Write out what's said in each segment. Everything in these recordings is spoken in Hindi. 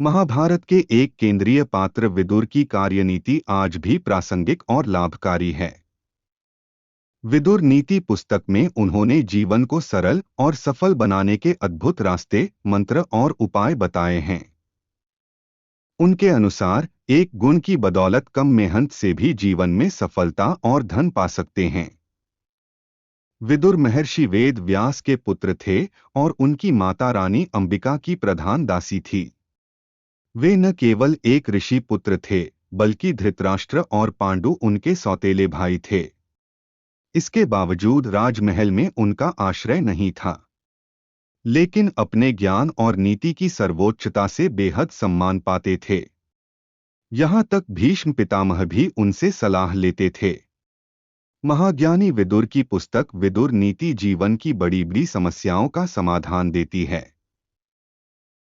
महाभारत के एक केंद्रीय पात्र विदुर की कार्यनीति आज भी प्रासंगिक और लाभकारी है। विदुर नीति पुस्तक में उन्होंने जीवन को सरल और सफल बनाने के अद्भुत रास्ते, मंत्र और उपाय बताए हैं। उनके अनुसार एक गुण की बदौलत कम मेहनत से भी जीवन में सफलता और धन पा सकते हैं। विदुर महर्षि वेद व्यास के पुत्र थे और उनकी माता रानी अंबिका की प्रधान दासी थी। वे न केवल एक ऋषि पुत्र थे, बल्कि धृतराष्ट्र और पांडु उनके सौतेले भाई थे। इसके बावजूद राजमहल में उनका आश्रय नहीं था, लेकिन अपने ज्ञान और नीति की सर्वोच्चता से बेहद सम्मान पाते थे। यहाँ तक भीष्म पितामह भी उनसे सलाह लेते थे। महाज्ञानी विदुर की पुस्तक विदुर नीति जीवन की बड़ी बड़ी समस्याओं का समाधान देती है।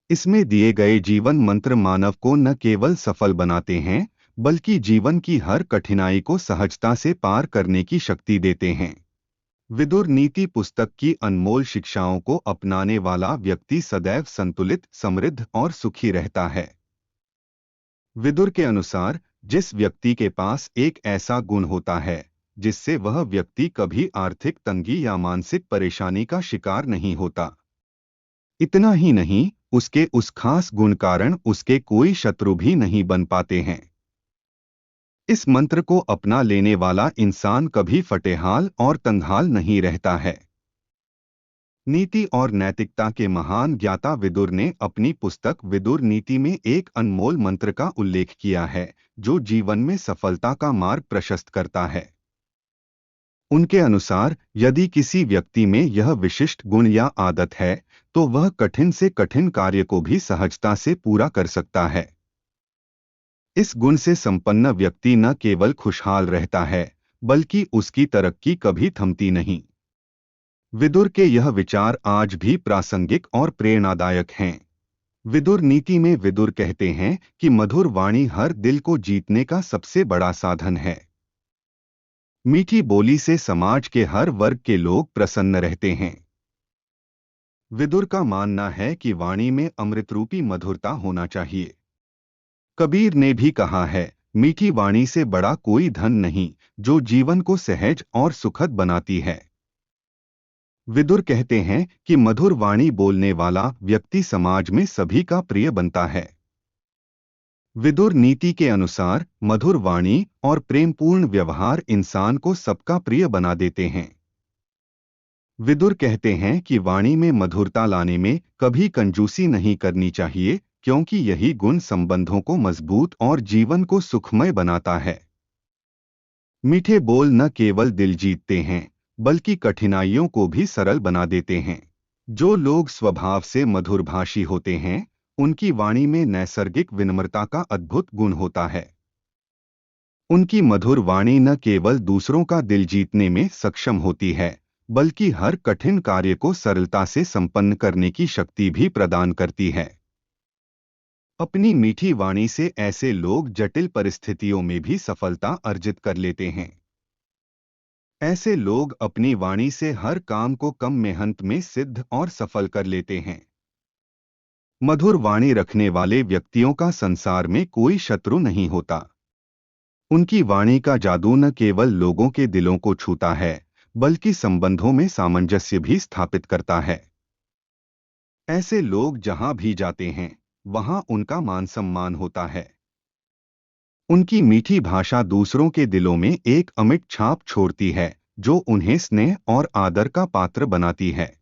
इसमें दिए गए जीवन मंत्र मानव को न केवल सफल बनाते हैं, बल्कि जीवन की हर कठिनाई को सहजता से पार करने की शक्ति देते हैं। विदुर नीति पुस्तक की अनमोल शिक्षाओं को अपनाने वाला व्यक्ति सदैव संतुलित, समृद्ध और सुखी रहता है। विदुर के अनुसार जिस व्यक्ति के पास एक ऐसा गुण होता है जिससे वह व्यक्ति कभी आर्थिक तंगी या मानसिक परेशानी का शिकार नहीं होता, इतना ही नहीं, उसके उस खास गुण कारण उसके कोई शत्रु भी नहीं बन पाते हैं। इस मंत्र को अपना लेने वाला इंसान कभी फटेहाल और तंगहाल नहीं रहता है। नीति और नैतिकता के महान ज्ञाता विदुर ने अपनी पुस्तक विदुर नीति में एक अनमोल मंत्र का उल्लेख किया है, जो जीवन में सफलता का मार्ग प्रशस्त करता है। उनके अनुसार यदि किसी व्यक्ति में यह विशिष्ट गुण या आदत है, तो वह कठिन से कठिन कार्य को भी सहजता से पूरा कर सकता है। इस गुण से संपन्न व्यक्ति न केवल खुशहाल रहता है, बल्कि उसकी तरक्की कभी थमती नहीं। विदुर के यह विचार आज भी प्रासंगिक और प्रेरणादायक हैं। विदुर नीति में विदुर कहते हैं कि मधुर वाणी हर दिल को जीतने का सबसे बड़ा साधन है। मीठी बोली से समाज के हर वर्ग के लोग प्रसन्न रहते हैं। विदुर का मानना है कि वाणी में अमृतरूपी मधुरता होना चाहिए। कबीर ने भी कहा है, मीठी वाणी से बड़ा कोई धन नहीं, जो जीवन को सहज और सुखद बनाती है। विदुर कहते हैं कि मधुर वाणी बोलने वाला व्यक्ति समाज में सभी का प्रिय बनता है। विदुर नीति के अनुसार मधुर वाणी और प्रेमपूर्ण व्यवहार इंसान को सबका प्रिय बना देते हैं। विदुर कहते हैं कि वाणी में मधुरता लाने में कभी कंजूसी नहीं करनी चाहिए, क्योंकि यही गुण संबंधों को मजबूत और जीवन को सुखमय बनाता है। मीठे बोल न केवल दिल जीतते हैं, बल्कि कठिनाइयों को भी सरल बना देते हैं। जो लोग स्वभाव से मधुरभाषी होते हैं, उनकी वाणी में नैसर्गिक विनम्रता का अद्भुत गुण होता है। उनकी मधुर वाणी न केवल दूसरों का दिल जीतने में सक्षम होती है, बल्कि हर कठिन कार्य को सरलता से संपन्न करने की शक्ति भी प्रदान करती है। अपनी मीठी वाणी से ऐसे लोग जटिल परिस्थितियों में भी सफलता अर्जित कर लेते हैं। ऐसे लोग अपनी वाणी से हर काम को कम मेहनत में सिद्ध और सफल कर लेते हैं। मधुर वाणी रखने वाले व्यक्तियों का संसार में कोई शत्रु नहीं होता। उनकी वाणी का जादू न केवल लोगों के दिलों को छूता है, बल्कि संबंधों में सामंजस्य भी स्थापित करता है। ऐसे लोग जहां भी जाते हैं, वहां उनका मान सम्मान होता है। उनकी मीठी भाषा दूसरों के दिलों में एक अमिट छाप छोड़ती है, जो उन्हें स्नेह और आदर का पात्र बनाती है।